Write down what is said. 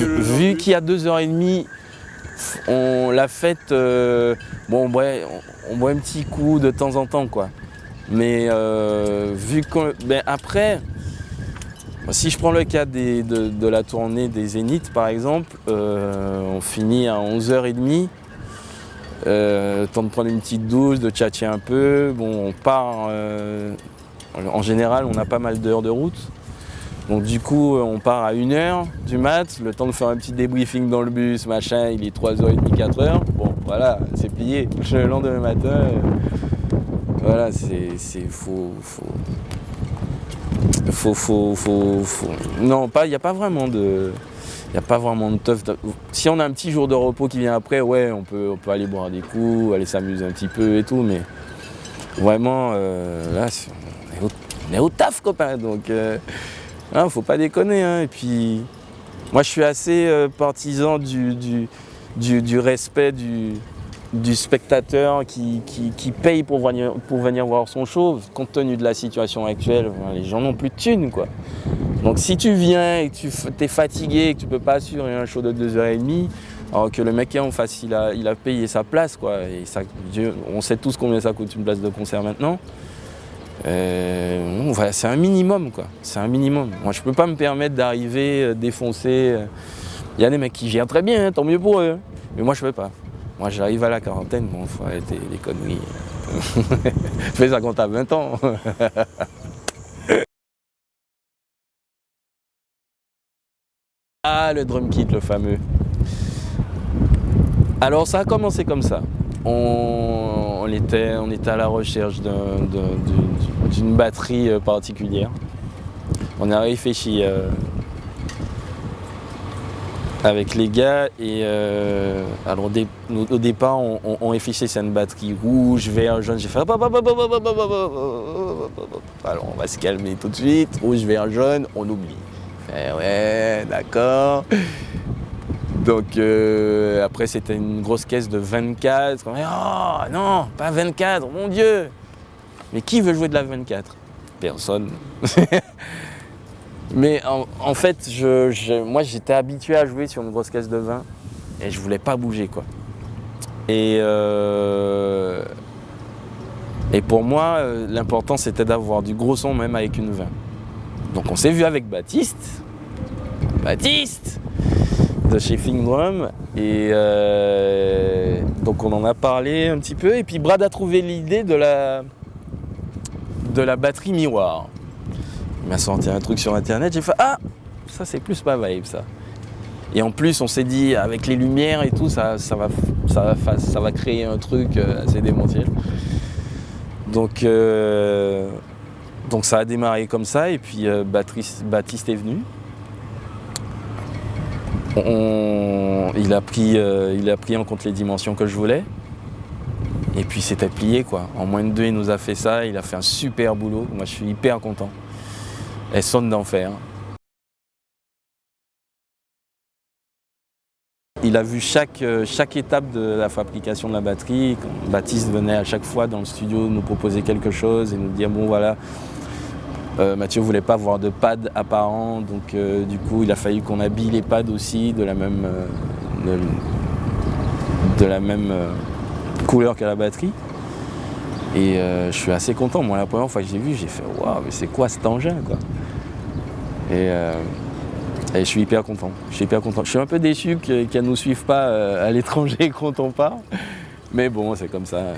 vu qu'il y a 2h30, on l'a faite, bon, on boit un petit coup de temps en temps, quoi. Mais vu qu'on, ben après, si je prends le cas de la tournée des Zéniths, par exemple, on finit à 11h30. Temps de prendre une petite douche, de tchatcher un peu. Bon, on part, en général, on a pas mal d'heures de route. Donc du coup, on part à 1h du mat, le temps de faire un petit débriefing dans le bus, machin, il est 3h30, 4h. Bon, voilà, c'est plié. Le lendemain matin, voilà, non, il n'y a pas vraiment de... Il n'y a pas vraiment de teuf. Si on a un petit jour de repos qui vient après, ouais, on peut aller boire des coups, aller s'amuser un petit peu et tout, mais vraiment, là, on est au taf, copain, donc hein, faut pas déconner. Hein. Et puis, moi, je suis assez partisan du respect du spectateur qui paye pour venir voir son show, compte tenu de la situation actuelle. Les gens n'ont plus de thunes, quoi. Donc si tu viens et que tu es fatigué et que tu peux pas assurer un show de 2h30, alors que le mec qui est en face, il a payé sa place, quoi. Et ça, on sait tous combien ça coûte une place de concert maintenant. Voilà, c'est un minimum, quoi. C'est un minimum. Moi, je peux pas me permettre d'arriver défoncer. Il y a des mecs qui gèrent très bien, hein, tant mieux pour eux. Mais moi, je peux pas. Moi, j'arrive à la quarantaine, bon, faut arrêter les conneries. Je fais ça quand t'as 20 ans. Ah, le drum kit, le fameux. Alors, ça a commencé comme ça. On était à la recherche d'une batterie particulière. On a réfléchi avec les gars et alors au départ, on réfléchissait sur une batterie rouge, vert, jaune. J'ai fait alors on va se calmer tout de suite. Rouge, vert, jaune, on oublie. Ouais, d'accord. Donc après c'était une grosse caisse de 24. Oh non, pas 24, mon Dieu. Mais qui veut jouer de la 24? Personne. Mais en fait, moi j'étais habitué à jouer sur une grosse caisse de 20 et je voulais pas bouger, quoi. Et pour moi, l'important c'était d'avoir du gros son même avec une 20. Donc on s'est vu avec Baptiste de chez Fing Drum et donc on en a parlé un petit peu et puis Brad a trouvé l'idée de la batterie miroir. Il m'a sorti un truc sur internet, j'ai fait ah, ça c'est plus ma vibe, ça. Et en plus on s'est dit avec les lumières et tout ça va créer un truc assez démentiel. Donc ça a démarré comme ça et puis Baptiste est venu. Il a pris en compte les dimensions que je voulais. Et puis c'était plié, quoi. En moins de 2, il nous a fait ça, il a fait un super boulot. Moi je suis hyper content. Elle sonne d'enfer. Il a vu chaque étape de la fabrication de la batterie. Quand Baptiste venait à chaque fois dans le studio nous proposer quelque chose et nous dire bon voilà, Mathieu voulait pas avoir de pad apparent, donc du coup il a fallu qu'on habille les pads aussi de la même couleur que la batterie. Et je suis assez content. Moi la première fois que j'ai vu, j'ai fait waouh, mais c'est quoi cet engin, quoi. Et je suis hyper content. Je suis un peu déçu qu'elle ne nous suive pas à l'étranger quand on part. Mais bon, c'est comme ça.